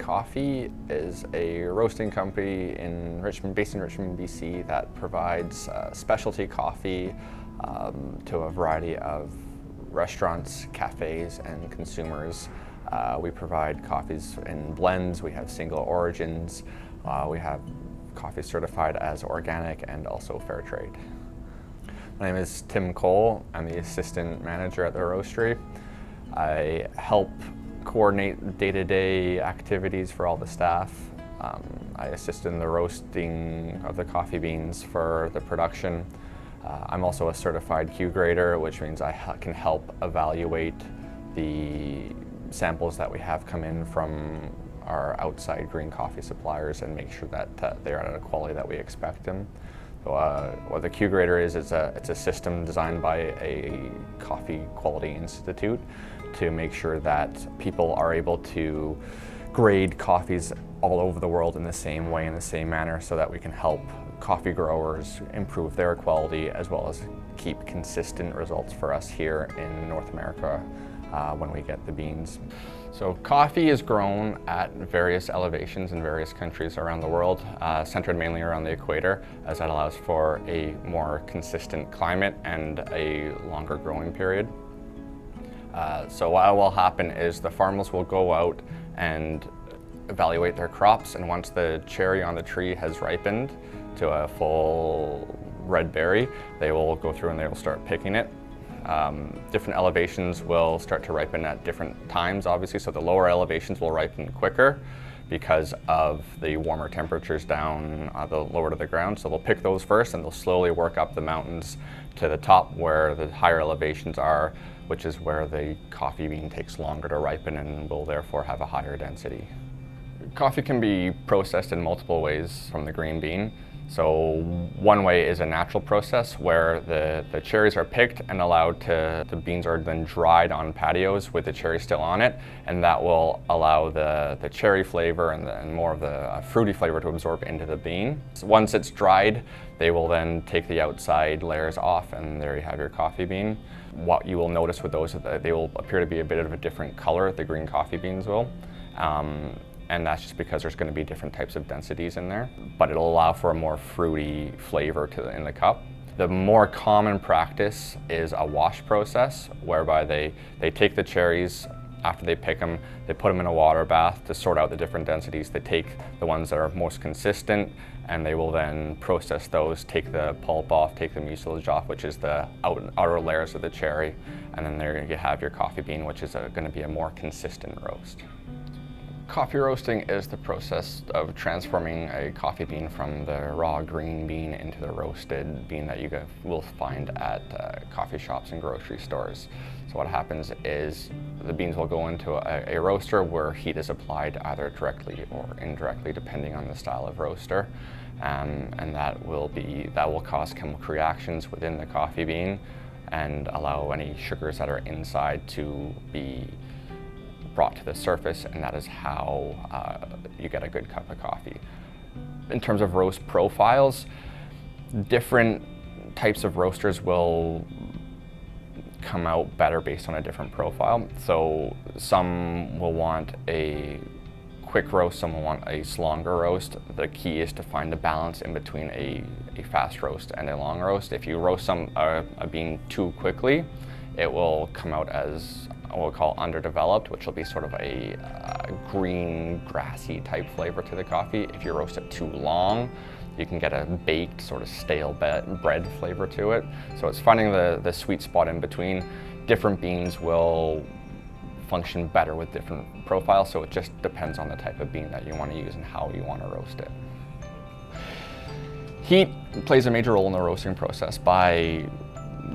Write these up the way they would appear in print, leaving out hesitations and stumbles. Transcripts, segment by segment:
Coffee is a roasting company based in Richmond, BC, that provides specialty coffee to a variety of restaurants, cafes, and consumers. We provide coffees in blends, we have single origins, we have coffee certified as organic and also fair trade. My name is Tim Cole. I'm the assistant manager at the roastery. I help coordinate day-to-day activities for all the staff. I assist in the roasting of the coffee beans for the production. I'm also a certified Q grader, which means I can help evaluate the samples that we have come in from our outside green coffee suppliers and make sure that they're at a quality that we expect them. So, what the Q grader is, it's a system designed by a Coffee Quality Institute to make sure that people are able to grade coffees all over the world in the same way, in the same manner, so that we can help coffee growers improve their quality as well as keep consistent results for us here in North America when we get the beans. So coffee is grown at various elevations in various countries around the world, centered mainly around the equator, as that allows for a more consistent climate and a longer growing period. So what will happen is the farmers will go out and evaluate their crops, and once the cherry on the tree has ripened to a full red berry, they will go through and they will start picking it. Different elevations will start to ripen at different times, obviously, so the lower elevations will ripen quicker because of the warmer temperatures down the lower to the ground. So they'll pick those first and they'll slowly work up the mountains to the top where the higher elevations are, which is where the coffee bean takes longer to ripen and will therefore have a higher density. Coffee can be processed in multiple ways from the green bean. So one way is a natural process where the cherries are picked and allowed to, the beans are then dried on patios with the cherry still on it, and that will allow the cherry flavor and more of the fruity flavor to absorb into the bean. So once it's dried, they will then take the outside layers off, and there you have your coffee bean. What you will notice with those is that they will appear to be a bit of a different color, the green coffee beans will. And that's just because there's going to be different types of densities in there, but it'll allow for a more fruity flavor in the cup. The more common practice is a wash process, whereby they take the cherries, after they pick them, they put them in a water bath to sort out the different densities. They take the ones that are most consistent, and they will then process those, take the pulp off, take the mucilage off, which is the outer layers of the cherry, and then there you have your coffee bean, which is going to be a more consistent roast. Coffee roasting is the process of transforming a coffee bean from the raw green bean into the roasted bean that you will find at coffee shops and grocery stores. So what happens is the beans will go into a roaster where heat is applied either directly or indirectly depending on the style of roaster, and that will cause chemical reactions within the coffee bean and allow any sugars that are inside to be brought to the surface, and that is how you get a good cup of coffee. In terms of roast profiles, different types of roasters will come out better based on a different profile. So some will want a quick roast, some will want a longer roast. The key is to find the balance in between a fast roast and a long roast. If you roast a bean too quickly, it will come out as what we'll call underdeveloped, which will be sort of a green, grassy type flavor to the coffee. If you roast it too long, you can get a baked, sort of stale bread flavor to it. So it's finding the sweet spot in between. Different beans will function better with different profiles, so it just depends on the type of bean that you want to use and how you want to roast it. Heat plays a major role in the roasting process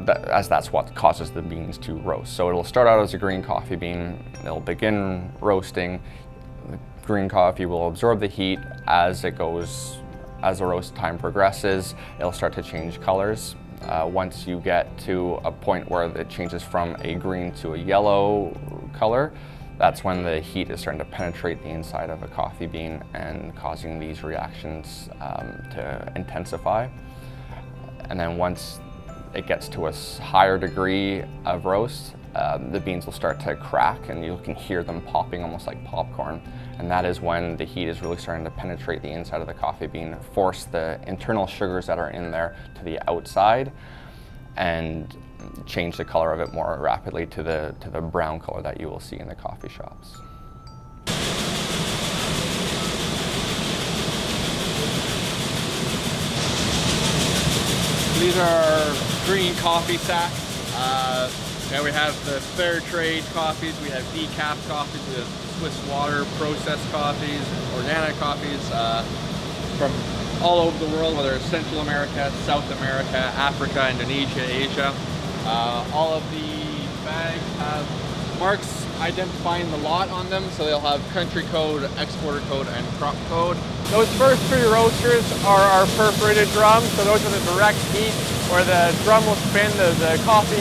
as that's what causes the beans to roast. So it'll start out as a green coffee bean, it'll begin roasting, the green coffee will absorb the heat as the roast time progresses, it'll start to change colors. Once you get to a point where it changes from a green to a yellow color, that's when the heat is starting to penetrate the inside of a coffee bean and causing these reactions to intensify. And then once it gets to a higher degree of roast, the beans will start to crack and you can hear them popping almost like popcorn. And that is when the heat is really starting to penetrate the inside of the coffee bean, force the internal sugars that are in there to the outside, and change the color of it more rapidly to the brown color that you will see in the coffee shops. These are green coffee sacks. And we have the fair trade coffees, we have decaf coffees, we have Swiss water processed coffees, organic coffees from all over the world, whether it's Central America, South America, Africa, Indonesia, Asia. All of the bags have marks identifying the lot on them, so they'll have country code, exporter code, and crop code. Those first 3 roasters are our perforated drums, so those are the direct heat where the drum will spin, the coffee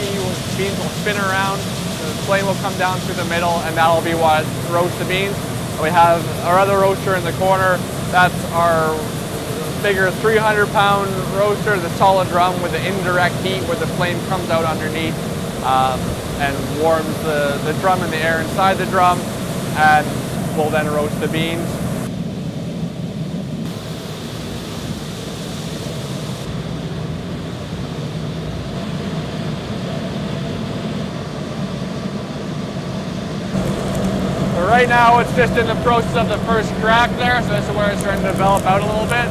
beans will spin around, the flame will come down through the middle, and that'll be what roasts the beans. We have our other roaster in the corner. That's our bigger 300-pound roaster, the solid drum with the indirect heat where the flame comes out underneath and warms the drum and the air inside the drum, and will then roast the beans. Right now it's just in the process of the first crack there, so this is where it's starting to develop out a little bit.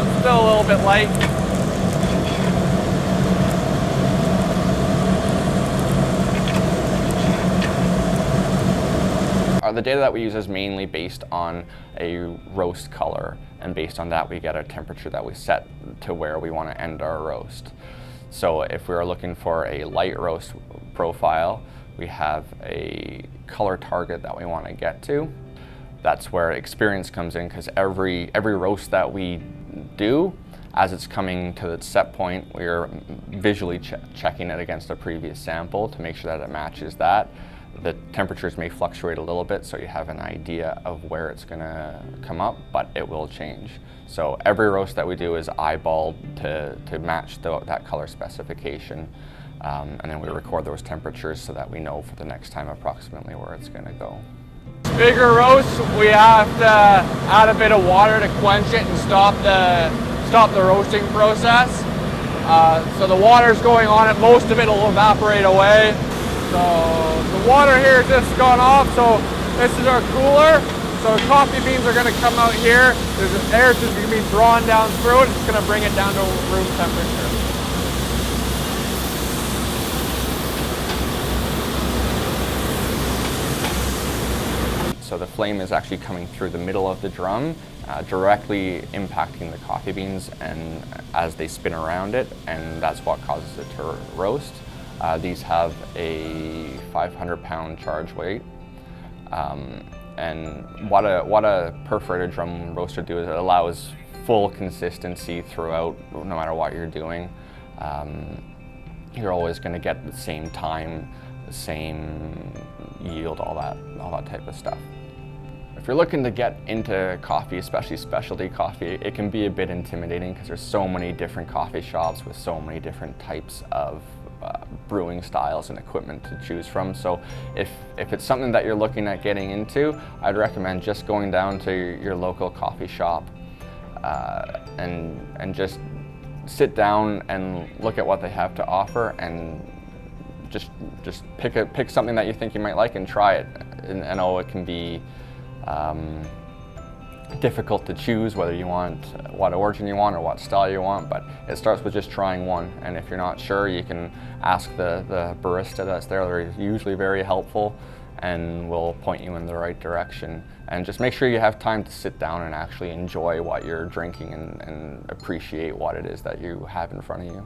It's still a little bit light. The data that we use is mainly based on a roast color, and based on that we get a temperature that we set to where we want to end our roast. So if we are looking for a light roast profile, we have a color target that we want to get to. That's where experience comes in, because every roast that we do, as it's coming to the set point, we're visually checking it against a previous sample to make sure that it matches that. The temperatures may fluctuate a little bit, so you have an idea of where it's going to come up, but it will change. So every roast that we do is eyeballed to match that color specification, and then we record those temperatures so that we know for the next time approximately where it's going to go. Bigger roasts, we have to add a bit of water to quench it and stop the roasting process. So the water's going on it, most of it will evaporate away. So the water here just gone off, so this is our cooler. So coffee beans are going to come out here. There's air just going to be drawn down through it. It's going to bring it down to room temperature. So the flame is actually coming through the middle of the drum, directly impacting the coffee beans and as they spin around it, and that's what causes it to roast. These have a 500-pound charge weight, and what a perforated drum roaster does is it allows full consistency throughout, no matter what you're doing. You're always going to get the same time, the same yield, all that type of stuff. If you're looking to get into coffee, especially specialty coffee, it can be a bit intimidating because there's so many different coffee shops with so many different types of brewing styles and equipment to choose from. So if it's something that you're looking at getting into, I'd recommend just going down to your local coffee shop and just sit down and look at what they have to offer, and just pick something that you think you might like and try it. And I know it can be difficult to choose whether you want what origin you want or what style you want, but it starts with just trying one. And if you're not sure, you can ask the barista that's there. They're usually very helpful and will point you in the right direction. And just make sure you have time to sit down and actually enjoy what you're drinking and appreciate what it is that you have in front of you.